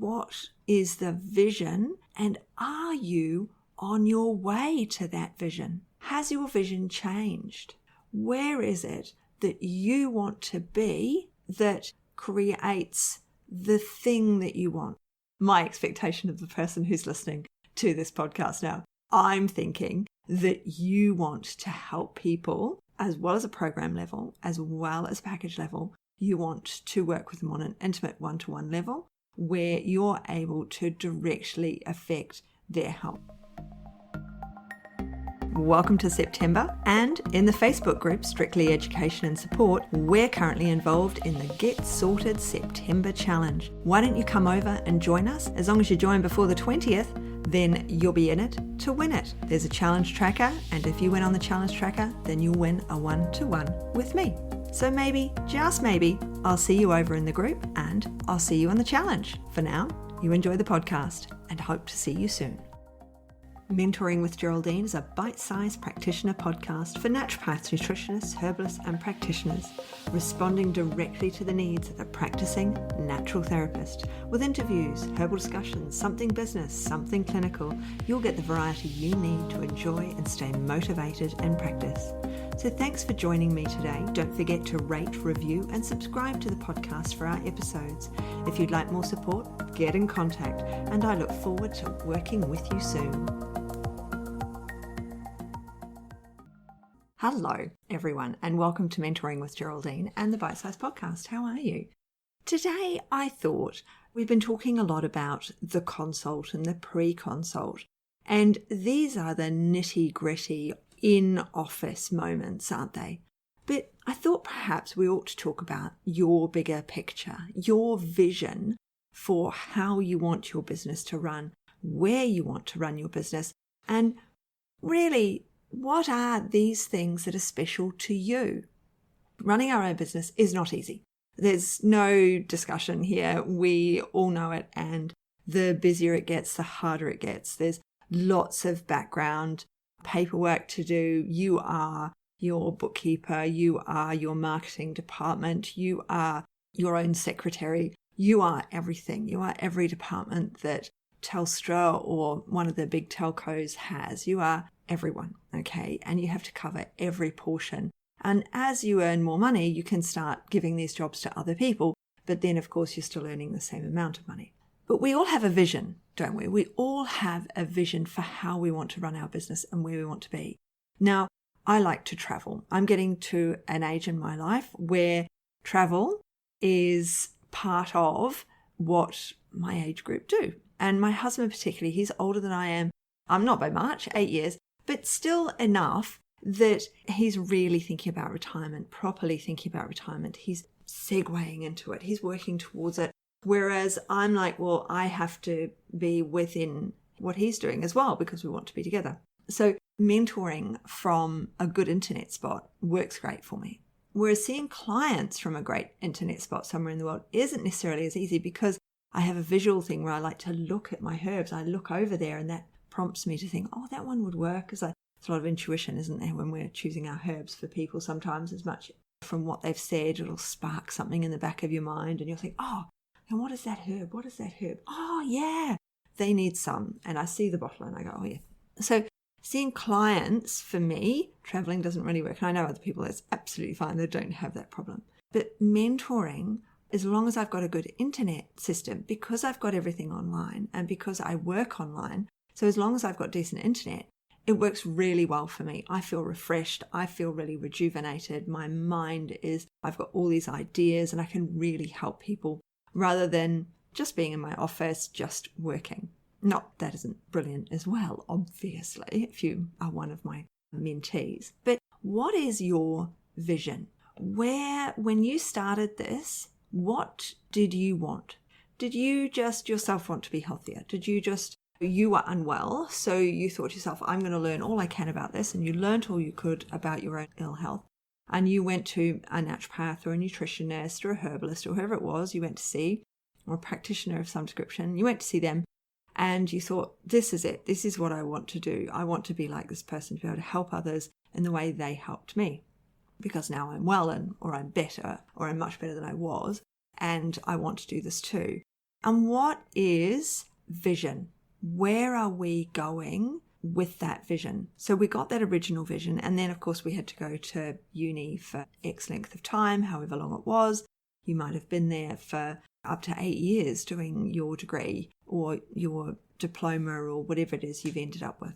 What is the vision? And are you on your way to that vision? Has your vision changed? Where is it that you want to be that creates the thing that you want? My expectation of the person who's listening to this podcast now, I'm thinking that you want to help people as well as a program level, as well as package level. You want to work with them on an intimate one-to-one level where you're able to directly affect their health. Welcome to September, and in the Facebook group Strictly Education and Support, we're currently involved in the Get Sorted September Challenge. Why don't you come over and join us? As long as you join before the 20th, then you'll be in it to win it. There's a challenge tracker, and if you win on the challenge tracker, then you'll win a one-to-one with me. So maybe, just maybe, I'll see you over in the group and I'll see you on the challenge. For now, you enjoy the podcast and hope to see you soon. Mentoring with Geraldine is a bite-sized practitioner podcast for naturopaths, nutritionists, herbalists and practitioners, responding directly to the needs of the practicing natural therapist. With interviews, herbal discussions, something business, something clinical, you'll get the variety you need to enjoy and stay motivated in practice. So thanks for joining me today. Don't forget to rate, review and subscribe to the podcast for our episodes. If you'd like more support, get in contact, and I look forward to working with you soon. Hello, everyone, and welcome to Mentoring with Geraldine and the Bite Size Podcast. How are you? Today, I thought we've been talking a lot about the consult and the pre-consult, and these are the nitty-gritty in-office moments, aren't they? But I thought perhaps we ought to talk about your bigger picture, your vision for how you want your business to run, where you want to run your business, and really, what are these things that are special to you? Running our own business is not easy. There's no discussion here. We all know it. And the busier it gets, the harder it gets. There's lots of background paperwork to do. You are your bookkeeper. You are your marketing department. You are your own secretary. You are everything. You are every department that Telstra or one of the big telcos has. You are everyone, okay? And you have to cover every portion. And as you earn more money, you can start giving these jobs to other people. But then, of course, you're still earning the same amount of money. But we all have a vision, don't we? We all have a vision for how we want to run our business and where we want to be. Now, I like to travel. I'm getting to an age in my life where travel is part of what my age group do. And my husband particularly, he's older than I am. I'm not by much, 8 years, but still enough that he's really thinking about retirement, properly thinking about retirement. He's segueing into it. He's working towards it. Whereas I'm like, well, I have to be within what he's doing as well because we want to be together. So mentoring from a good internet spot works great for me. Whereas seeing clients from a great internet spot somewhere in the world isn't necessarily as easy because I have a visual thing where I like to look at my herbs. I look over there and that prompts me to think, oh, that one would work. Because there's a lot of intuition, isn't there, when we're choosing our herbs for people sometimes, as much from what they've said, it'll spark something in the back of your mind and you'll think, oh, and what is that herb? What is that herb? Oh, yeah, they need some. And I see the bottle and I go, oh, yeah. So seeing clients, for me, traveling doesn't really work. And I know other people, that's absolutely fine. They don't have that problem. But mentoring, as long as I've got a good internet system, because I've got everything online and because I work online, so as long as I've got decent internet, it works really well for me. I feel refreshed. I feel really rejuvenated. My mind is, I've got all these ideas and I can really help people rather than just being in my office, just working. Not that isn't brilliant as well, obviously, if you are one of my mentees. But what is your vision? When you started this, what did you want? Did you just yourself want to be healthier? You were unwell, so you thought to yourself, I'm going to learn all I can about this, and you learned all you could about your own ill health, and you went to a naturopath or a nutritionist or a herbalist or whoever it was you went to see, or a practitioner of some description. You went to see them, and you thought, this is it. This is what I want to do. I want to be like this person, to be able to help others in the way they helped me, because now I'm well, or I'm better, or I'm much better than I was, and I want to do this too. And what is vision? Where are we going with that vision? So we got that original vision, and then of course we had to go to uni for X length of time, however long it was. You might have been there for up to 8 years doing your degree or your diploma or whatever it is you've ended up with.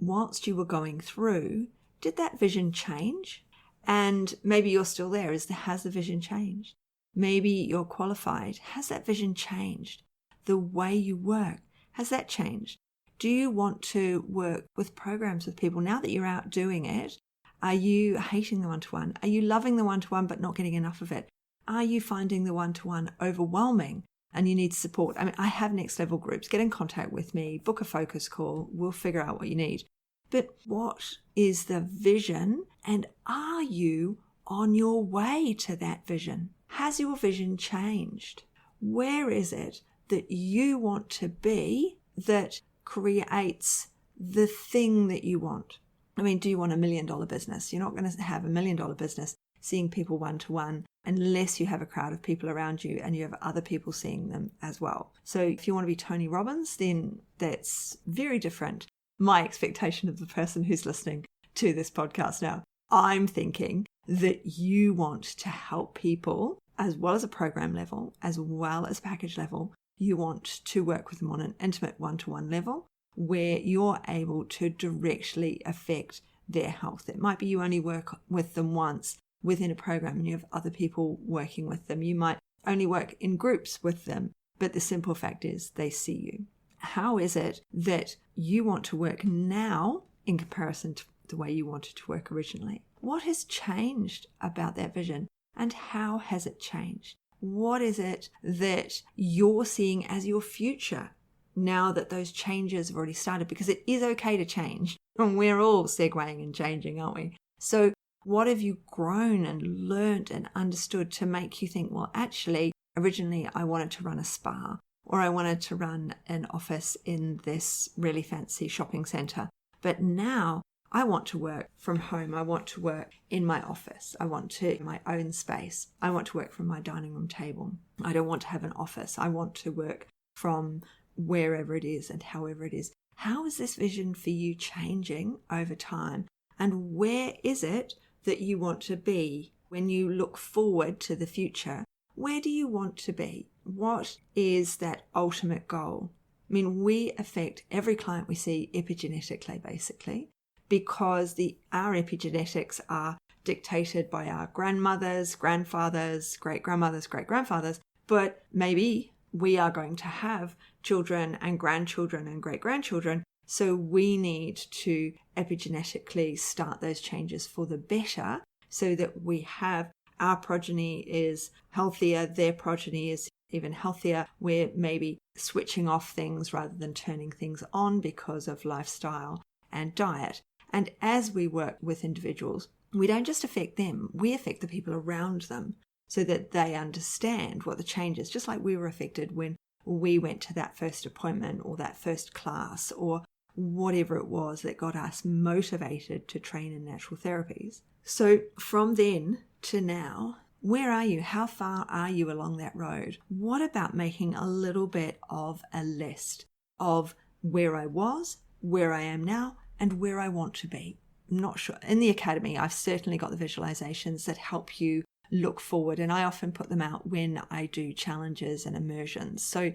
Whilst you were going through, did that vision change? And maybe you're still there. Has the vision changed? Maybe you're qualified. Has that vision changed? The way you work, has that changed? Do you want to work with programs with people now that you're out doing it? Are you hating the one-to-one? Are you loving the one-to-one but not getting enough of it? Are you finding the one-to-one overwhelming and you need support? I mean, I have next level groups. Get in contact with me, book a focus call. We'll figure out what you need. But what is the vision, and are you on your way to that vision? Has your vision changed? Where is it that you want to be that creates the thing that you want? I mean, do you want $1 million business? You're not going to have $1 million business seeing people one-to-one unless you have a crowd of people around you and you have other people seeing them as well. So if you want to be Tony Robbins, then that's very different. My expectation of the person who's listening to this podcast now. I'm thinking that you want to help people as well as a program level, as well as package level. You want to work with them on an intimate one-to-one level where you're able to directly affect their health. It might be you only work with them once within a program and you have other people working with them. You might only work in groups with them, but the simple fact is they see you. How is it that you want to work now in comparison to the way you wanted to work originally? What has changed about that vision, and how has it changed? What is it that you're seeing as your future now that those changes have already started? Because it is okay to change, and we're all segueing and changing, aren't we? So what have you grown and learned and understood to make you think, well, actually, originally I wanted to run a spa, or I wanted to run an office in this really fancy shopping centre, but now I want to work from home. I want to work in my office. I want to my own space. I want to work from my dining room table. I don't want to have an office. I want to work from wherever it is and however it is. How is this vision for you changing over time? And where is it that you want to be when you look forward to the future? Where do you want to be? What is that ultimate goal? I mean, we affect every client we see epigenetically, basically, because our epigenetics are dictated by our grandmothers, grandfathers, great-grandmothers, great-grandfathers, but maybe we are going to have children and grandchildren and great-grandchildren, so we need to epigenetically start those changes for the better so that we have our progeny is healthier, their progeny is even healthier. We're maybe switching off things rather than turning things on because of lifestyle and diet. And as we work with individuals, we don't just affect them, we affect the people around them so that they understand what the change is, just like we were affected when we went to that first appointment or that first class or whatever it was that got us motivated to train in natural therapies. So from then to now, where are you? How far are you along that road? What about making a little bit of a list of where I was, where I am now, and where I want to be? I'm not sure. In the academy, I've certainly got the visualizations that help you look forward, and I often put them out when I do challenges and immersions. So,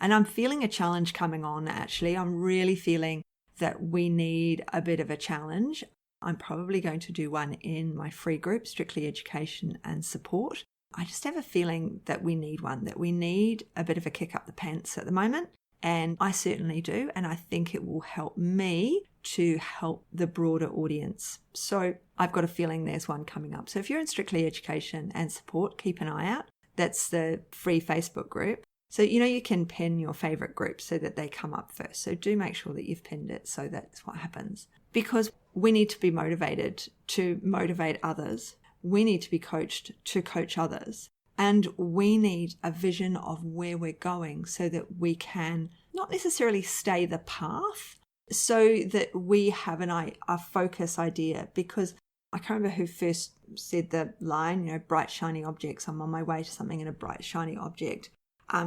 and I'm feeling a challenge coming on, actually. I'm really feeling that we need a bit of a challenge. I'm probably going to do one in my free group, Strictly Education and Support. I just have a feeling that we need one, that we need a bit of a kick up the pants at the moment. And I certainly do. And I think it will help me to help the broader audience. So I've got a feeling there's one coming up. So if you're in Strictly Education and Support, keep an eye out. That's the free Facebook group. So, you can pin your favorite group so that they come up first. So do make sure that you've pinned it so that's what happens. Because we need to be motivated to motivate others. We need to be coached to coach others. And we need a vision of where we're going so that we can not necessarily stay the path, so that we have a focus idea. Because I can't remember who first said the line, bright shiny objects. I'm on my way to something in a bright shiny object.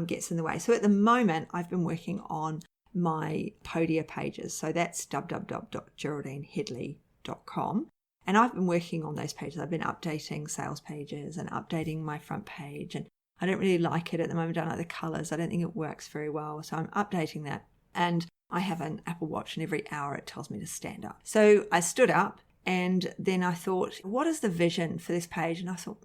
gets in the way. So at the moment, I've been working on my Podia pages. So that's www.geraldineheadley.com. And I've been working on those pages. I've been updating sales pages and updating my front page. And I don't really like it at the moment. I don't like the colours. I don't think it works very well. So I'm updating that. And I have an Apple Watch, and every hour it tells me to stand up. So I stood up, and then I thought, what is the vision for this page? And I thought,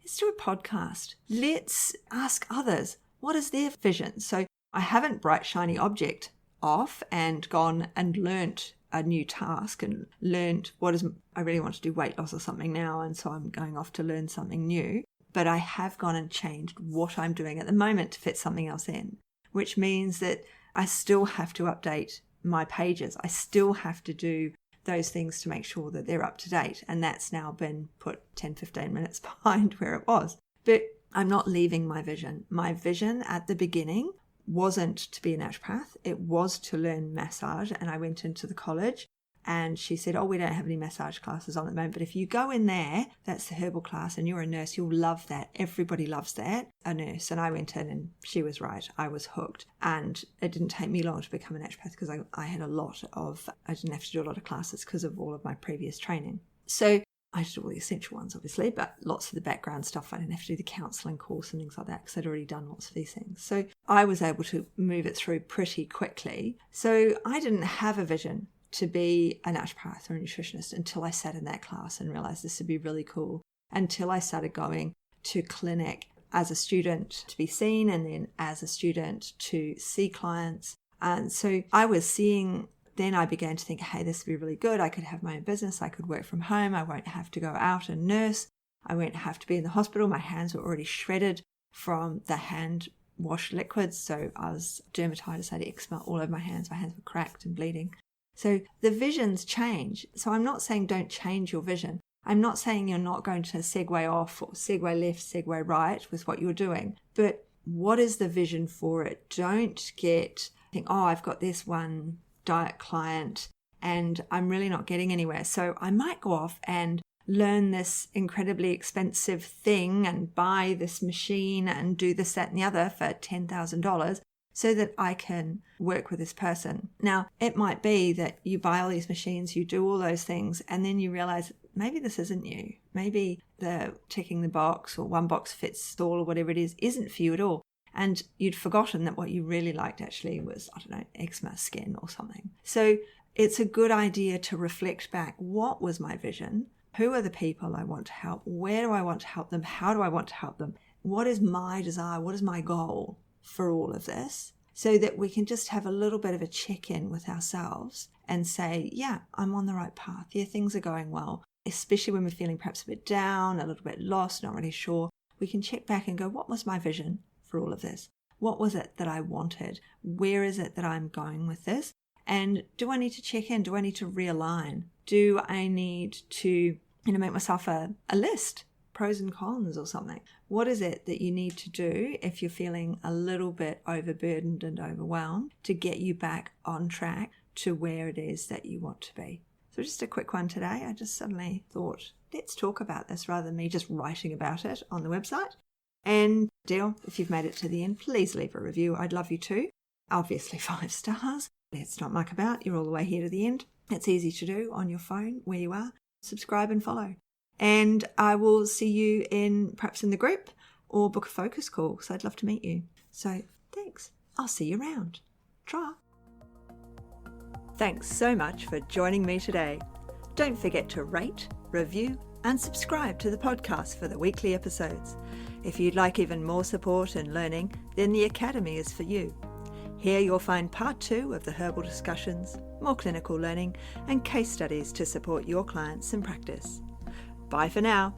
let's do a podcast. Let's ask others, what is their vision? So I haven't bright, shiny object off and gone and learnt a new task and learnt I really want to do weight loss or something now, and so I'm going off to learn something new. But I have gone and changed what I'm doing at the moment to fit something else in, which means that I still have to update my pages. I still have to do those things to make sure that they're up to date. And that's now been put 10, 15 minutes behind where it was. But I'm not leaving my vision. My vision at the beginning wasn't to be a naturopath. It was to learn massage. And I went into the college, and she said, we don't have any massage classes on at the moment, but if you go in there, that's the herbal class, and you're a nurse, you'll love that. Everybody loves that, a nurse. And I went in, and she was right. I was hooked. And it didn't take me long to become a naturopath because I didn't have to do a lot of classes because of all of my previous training. So I did all the essential ones, obviously, but lots of the background stuff, I didn't have to do the counselling course and things like that because I'd already done lots of these things. So I was able to move it through pretty quickly. So I didn't have a vision to be a naturopath or a nutritionist until I sat in that class and realised this would be really cool, until I started going to clinic as a student to be seen, and then as a student to see clients. And so I was seeing, then I began to think, hey, this would be really good. I could have my own business. I could work from home. I won't have to go out and nurse. I won't have to be in the hospital. My hands were already shredded from the hand wash liquids. So I was dermatitis, I had eczema all over my hands. My hands were cracked and bleeding. So the visions change. So I'm not saying don't change your vision. I'm not saying you're not going to segue off or segue left, segue right with what you're doing. But what is the vision for it? Don't think, I've got this one diet client and I'm really not getting anywhere. So I might go off and learn this incredibly expensive thing and buy this machine and do this, that, and the other for $10,000. So that I can work with this person. Now, it might be that you buy all these machines, you do all those things, and then you realize maybe this isn't you. Maybe the ticking the box or one box fits all or whatever it is isn't for you at all. And you'd forgotten that what you really liked actually was, eczema, skin or something. So it's a good idea to reflect back. What was my vision? Who are the people I want to help? Where do I want to help them? How do I want to help them? What is my desire? What is my goal for all of this, so that we can just have a little bit of a check-in with ourselves and say, yeah, I'm on the right path. Yeah, things are going well, especially when we're feeling perhaps a bit down, a little bit lost, not really sure. We can check back and go, what was my vision for all of this? What was it that I wanted? Where is it that I'm going with this? And do I need to check in? Do I need to realign? Do I need to make myself a list? Pros and cons or something. What is it that you need to do if you're feeling a little bit overburdened and overwhelmed to get you back on track to where it is that you want to be? So just a quick one today. I just suddenly thought, let's talk about this rather than me just writing about it on the website. And Dale, if you've made it to the end, please leave a review. I'd love you to. Obviously 5 stars. Let's not muck about. You're all the way here to the end. It's easy to do on your phone where you are. Subscribe and follow. And I will see you perhaps in the group or book a focus call because I'd love to meet you. So thanks. I'll see you around. Try. Thanks so much for joining me today. Don't forget to rate, review, and subscribe to the podcast for the weekly episodes. If you'd like even more support and learning, then the Academy is for you. Here you'll find part 2 of the herbal discussions, more clinical learning, and case studies to support your clients in practice. Bye for now.